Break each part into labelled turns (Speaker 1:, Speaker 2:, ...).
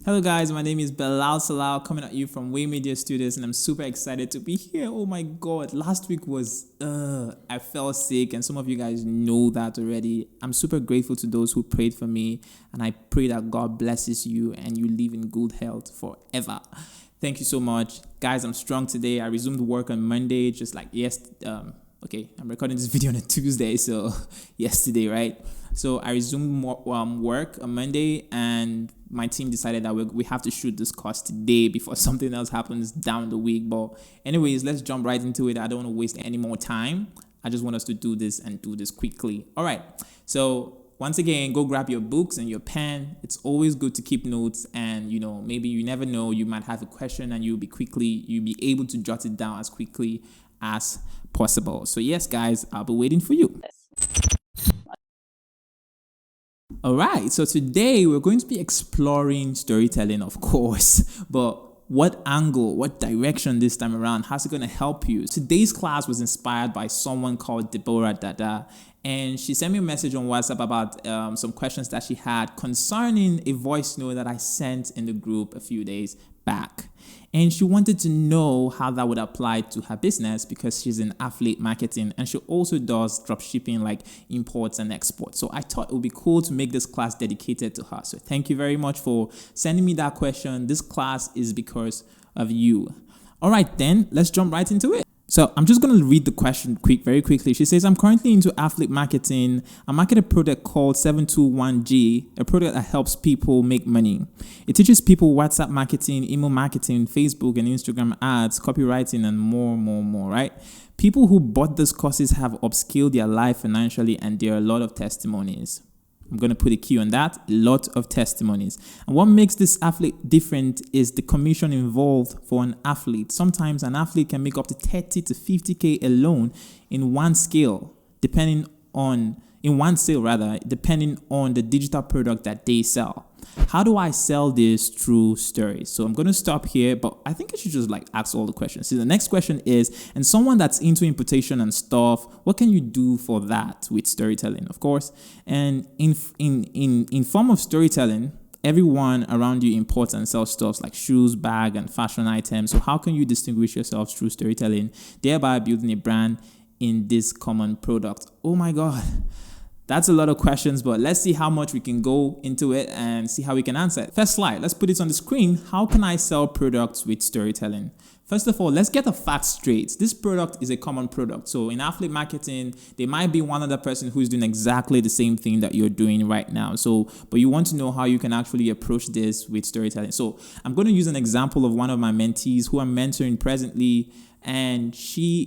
Speaker 1: Hello guys, my name is Belal Salau coming at you from Way Media Studios and I'm super excited to be here. Oh my god, last week was I fell sick and some of you guys know that already. I'm super grateful to those who prayed for me and I pray that God blesses you and you live in good health forever. Thank you so much. Guys, I'm strong today. I resumed work on Monday just like okay, I'm recording this video on a Tuesday, so yesterday, right? So I resumed work on Monday, and my team decided that we have to shoot this course today before something else happens down the week. But anyways, let's jump right into it. I don't want to waste any more time. I just want us to do this and do this quickly. All right. So once again, go grab your books and your pen. It's always good to keep notes, and maybe you never know, you might have a question and you'll be able to jot it down as quickly as possible. So yes, guys, I'll be waiting for you. All right, so today we're going to be exploring storytelling, of course, but what angle, what direction this time around? How's it going to help you? Today's class was inspired by someone called Deborah Dada, and she sent me a message on WhatsApp about some questions that she had concerning a voice note that I sent in the group a few days back. And she wanted to know how that would apply to her business because she's in affiliate marketing and she also does drop shipping like imports and exports. So I thought it would be cool to make this class dedicated to her. So thank you very much for sending me that question. This class is because of you. All right, then let's jump right into it. So I'm just going to read the question very quickly. She says, I'm currently into affiliate marketing. I market a product called 721G, a product that helps people make money. It teaches people WhatsApp marketing, email marketing, Facebook and Instagram ads, copywriting, and more, right? People who bought these courses have upscaled their life financially, and there are a lot of testimonies. I'm going to put a key on that. A lot of testimonies. And what makes this athlete different is the commission involved for an athlete. Sometimes an athlete can make up to 30 to 50K alone in one sale, depending on the digital product that they sell. How do I sell this through stories? So I'm going to stop here, but I think I should just ask all the questions. So the next question is, and someone that's into importation and stuff, what can you do for that with storytelling, of course? And in form of storytelling, everyone around you imports and sells stuff like shoes, bag, and fashion items. So how can you distinguish yourself through storytelling, thereby building a brand in this common product? Oh my God. That's a lot of questions, but let's see how much we can go into it and see how we can answer it. First slide, let's put it on the screen. How can I sell products with storytelling? First of all, let's get the facts straight. This product is a common product. So in affiliate marketing, there might be one other person who's doing exactly the same thing that you're doing right now. But you want to know how you can actually approach this with storytelling. So I'm going to use an example of one of my mentees who I'm mentoring presently. And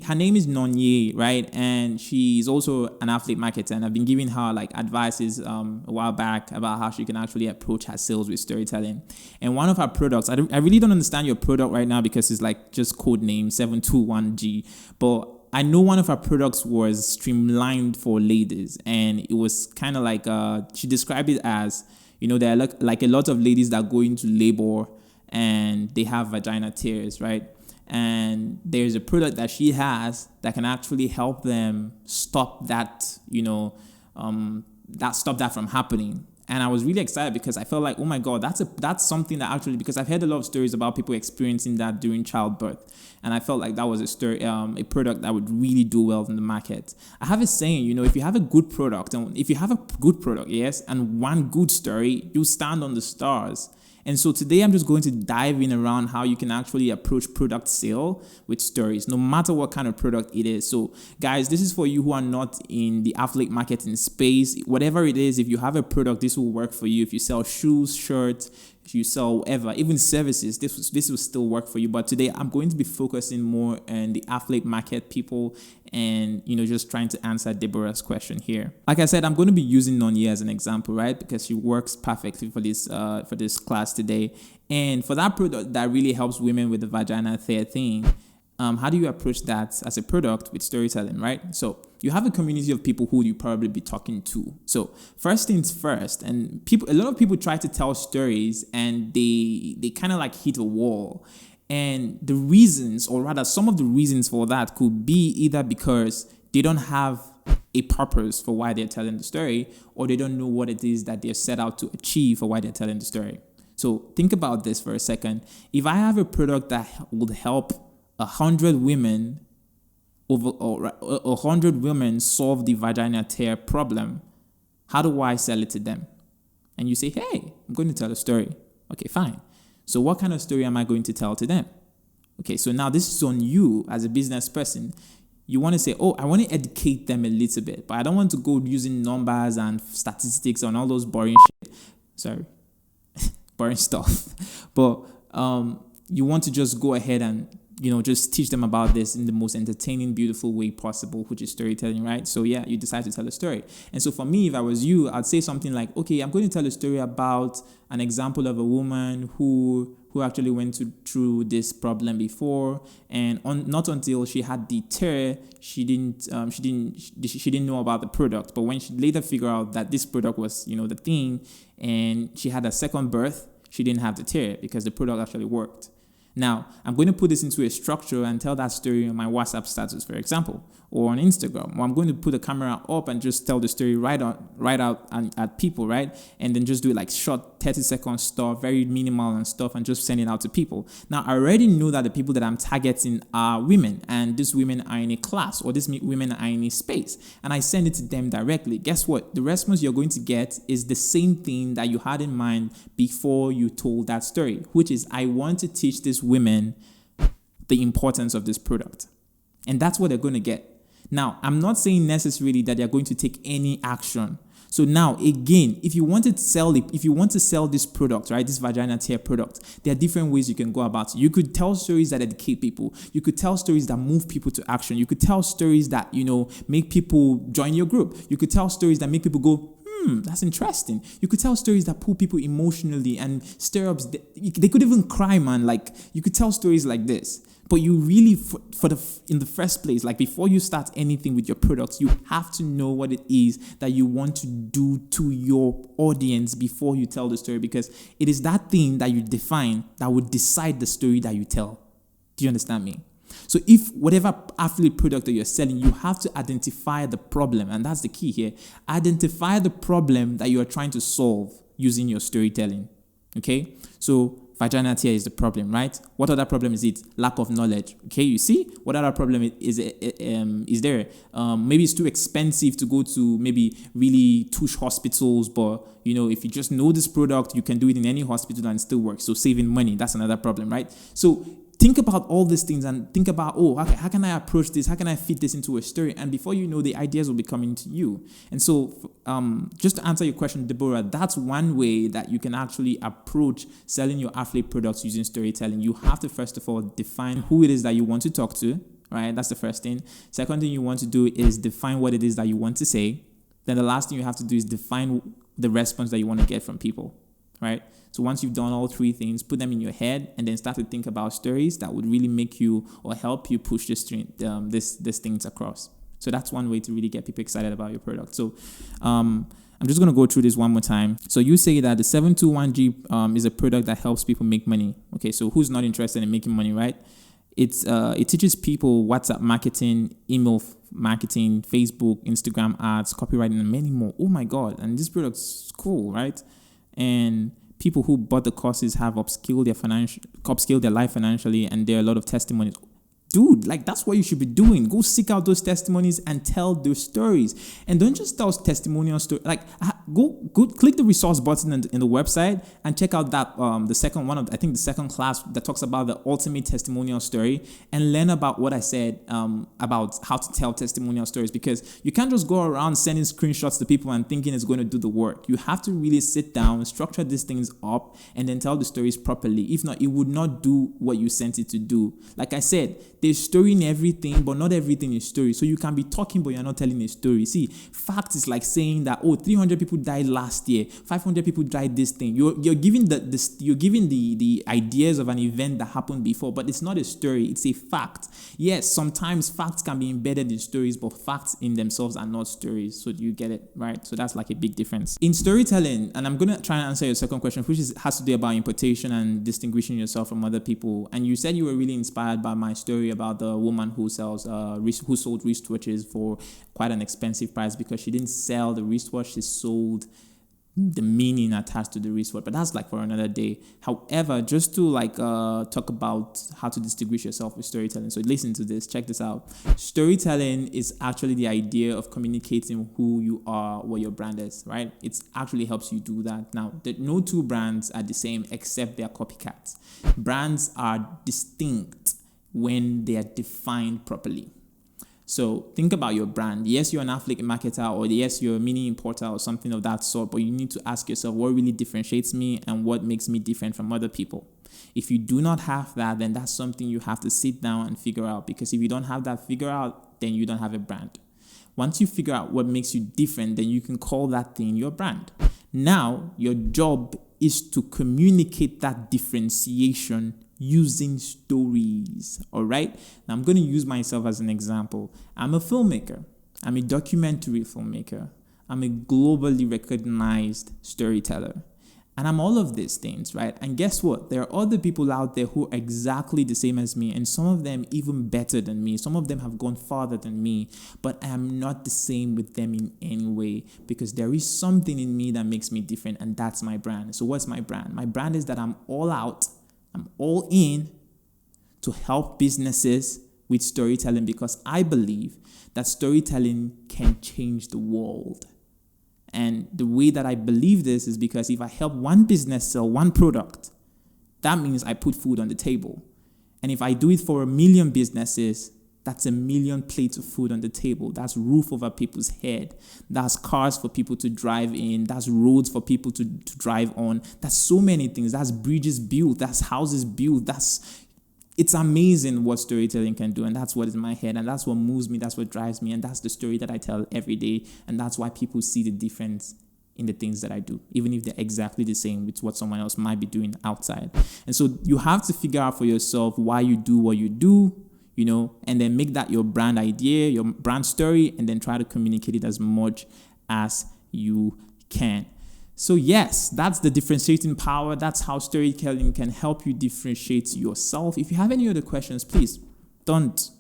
Speaker 1: her name is Nonye, right? And she's also an affiliate marketer. And I've been giving her advices a while back about how she can actually approach her sales with storytelling. And one of her products, I really don't understand your product right now because it's just code name 721G. But I know one of her products was streamlined for ladies, and it was kind of she described it as, there are like a lot of ladies that go into labor and they have vagina tears, right? And there's a product that she has that can actually help them stop that, stop that from happening. And I was really excited because I felt like, oh my God, that's something that actually, because I've heard a lot of stories about people experiencing that during childbirth. And I felt like that was a product that would really do well in the market. I have a saying, if you have a good product, yes, and one good story, you stand on the stars. And so today I'm just going to dive in around how you can actually approach product sale with stories, no matter what kind of product it is. So guys, this is for you who are not in the affiliate marketing space. Whatever it is, if you have a product, this will work for you. If you sell shoes, shirts, if you sell whatever, even services, this will still work for you. But today I'm going to be focusing more on the affiliate market people and, just trying to answer Deborah's question here. Like I said, I'm going to be using Nonye as an example, right? Because she works perfectly for this class today. And for that product that really helps women with the vagina tear thing, how do you approach that as a product with storytelling, right? So you have a community of people who you probably be talking to. So first things first, and a lot of people try to tell stories and they kind of hit a wall. And the reasons, or rather some of the reasons for that could be either because they don't have a purpose for why they're telling the story, or they don't know what it is that they're set out to achieve for why they're telling the story. So think about this for a second. If I have a product that would help 100 women or 100 women solve the vagina tear problem, how do I sell it to them? And you say, hey, I'm going to tell a story. Okay, fine. So what kind of story am I going to tell to them? Okay, so now this is on you as a business person. You want to say, oh, I want to educate them a little bit, but I don't want to go using numbers and statistics and all those boring shit. Sorry, boring stuff. But you want to just go ahead and, just teach them about this in the most entertaining, beautiful way possible, which is storytelling, right? So yeah, you decide to tell a story. And so for me, if I was you, I'd say something like, okay, I'm going to tell a story about an example of a woman who actually went through this problem before, and not until she had the tear, she didn't know about the product. But when she later figured out that this product was, the thing, and she had a second birth, she didn't have the tear because the product actually worked. Now, I'm going to put this into a structure and tell that story on my WhatsApp status, for example, or on Instagram. Or I'm going to put the camera up and just tell the story right out at people, right? And then just do it like short 30-second stuff, very minimal and stuff, and just send it out to people. Now, I already know that the people that I'm targeting are women, and these women are in a class, or these women are in a space, and I send it to them directly. Guess what? The response you're going to get is the same thing that you had in mind before you told that story, which is, I want to teach these women the importance of this product. And that's what they're going to get. Now, I'm not saying necessarily that they're going to take any action. So now, again, if you want to sell it, if you want to sell this product, right, this vagina tear product, there are different ways you can go about it. You could tell stories that educate people. You could tell stories that move people to action. You could tell stories that, make people join your group. You could tell stories that make people go, that's interesting. You could tell stories that pull people emotionally and stir up. They could even cry, man. Like, you could tell stories like this. But you really, in the first place, like before you start anything with your products, you have to know what it is that you want to do to your audience before you tell the story, because it is that thing that you define that would decide the story that you tell. Do you understand me? So if whatever affiliate product that you're selling, you have to identify the problem, and that's the key here. Identify the problem that you are trying to solve using your storytelling. Okay? So vagina tear is the problem, right? What other problem is it? Lack of knowledge. Okay, you see? What other problem is there? Maybe it's too expensive to go to maybe really tush hospitals, but if you just know this product, you can do it in any hospital and it still works. So saving money, that's another problem, right? So think about all these things and think about, how can I approach this? How can I fit this into a story? And before you know, the ideas will be coming to you. And so just to answer your question, Deborah, that's one way that you can actually approach selling your affiliate products using storytelling. You have to, first of all, define who it is that you want to talk to, right? That's the first thing. Second thing you want to do is define what it is that you want to say. Then the last thing you have to do is define the response that you want to get from people, right? So once you've done all three things, put them in your head and then start to think about stories that would really make you or help you push these things across. So that's one way to really get people excited about your product. So I'm just going to go through this one more time. So you say that the 721G is a product that helps people make money. Okay, so who's not interested in making money, right? It teaches people WhatsApp marketing, email marketing, Facebook, Instagram ads, copywriting, and many more. Oh my God. And this product's cool, right? And people who bought the courses have upskilled their life financially, and there are a lot of testimonies. Dude, like that's what you should be doing. Go seek out those testimonies and tell those stories. And don't just tell testimonial stories. Like go click the resource button in the website and check out that the second class that talks about the ultimate testimonial story, and learn about what I said about how to tell testimonial stories, because you can't just go around sending screenshots to people and thinking it's going to do the work. You have to really sit down, structure these things up, and then tell the stories properly. If not, it would not do what you sent it to do. Like I said, there's story in everything, but not everything is story. So you can be talking, but you're not telling a story. See, fact is like saying that 300 people died last year, 500 people died this thing. You're giving the ideas of an event that happened before, but it's not a story. It's a fact. Yes, sometimes facts can be embedded in stories, but facts in themselves are not stories. So you get it, right? So that's like a big difference in storytelling. And I'm gonna try and answer your second question, which has to do about importation and distinguishing yourself from other people. And you said you were really inspired by my story about the woman who sold wristwatches for quite an expensive price, because she didn't sell the wristwatch, she sold the meaning attached to the wristwatch, but that's like for another day. However, just to talk about how to distinguish yourself with storytelling. So listen to this, check this out. Storytelling is actually the idea of communicating who you are, what your brand is, right? It actually helps you do that. Now, no two brands are the same except they are copycats. Brands are distinct when they are defined properly. So think about your brand. Yes, you're an affiliate marketer, or yes, you're a mini importer or something of that sort, but you need to ask yourself what really differentiates me and what makes me different from other people. If you do not have that, then that's something you have to sit down and figure out, because if you don't have that figured out, then you don't have a brand. Once you figure out what makes you different, then you can call that thing your brand. Now, your job is to communicate that differentiation using stories. All right. Now I'm going to use myself as an example. I'm a filmmaker. I'm a documentary filmmaker. I'm a globally recognized storyteller. And I'm all of these things, right? And guess what? There are other people out there who are exactly the same as me, and some of them even better than me. Some of them have gone farther than me, but I am not the same with them in any way, because there is something in me that makes me different, and that's my brand. So what's my brand? My brand is that I'm all out, I'm all in to help businesses with storytelling, because I believe that storytelling can change the world. And the way that I believe this is because if I help one business sell one product, that means I put food on the table. And if I do it for 1 million businesses, that's 1 million plates of food on the table. That's roof over people's head. That's cars for people to drive in. That's roads for people to drive on. That's so many things. That's bridges built. That's houses built. It's amazing what storytelling can do, and that's what is in my head, and that's what moves me, that's what drives me, and that's the story that I tell every day, and that's why people see the difference in the things that I do, even if they're exactly the same with what someone else might be doing outside. And so you have to figure out for yourself why you do what you do, and then make that your brand idea, your brand story, and then try to communicate it as much as you can. So yes, that's the differentiating power. That's how storytelling can help you differentiate yourself. If you have any other questions, please don't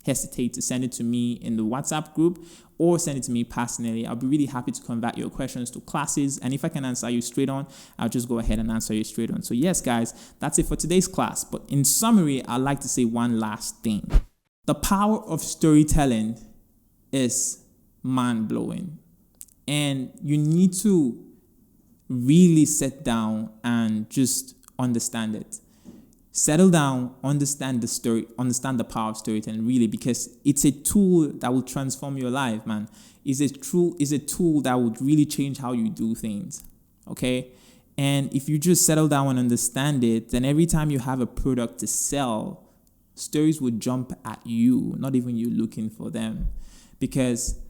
Speaker 1: hesitate to send it to me in the WhatsApp group or send it to me personally. I'll be really happy to convert your questions to classes. And if I can answer you straight on, I'll just go ahead and answer you straight on. So yes, guys, that's it for today's class. But in summary, I'd like to say one last thing. The power of storytelling is mind-blowing. And you need to really sit down and just understand it. Settle down, understand the story, understand the power of storytelling, really, because it's a tool that will transform your life, man. It's a tool that would really change how you do things, okay? And if you just settle down and understand it, then every time you have a product to sell, stories will jump at you, not even you looking for them. Because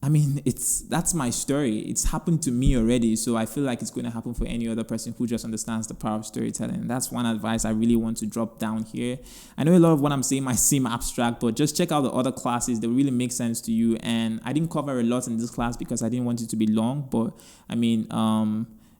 Speaker 1: that's my story. It's happened to me already, so I feel like it's going to happen for any other person who just understands the power of storytelling. And that's one advice I really want to drop down here. I know a lot of what I'm saying might seem abstract, but just check out the other classes. They really make sense to you. And I didn't cover a lot in this class because I didn't want it to be long, but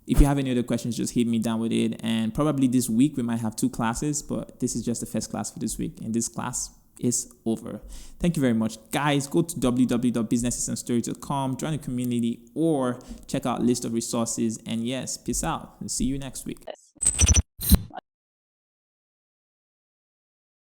Speaker 1: if you have any other questions, just hit me down with it. And probably this week we might have 2 classes, but this is just the first class for this week. And this class is over. Thank you very much, guys. Go to www.businessesandstories.com, join the community, or check out list of resources. And yes, peace out. I'll see you next week.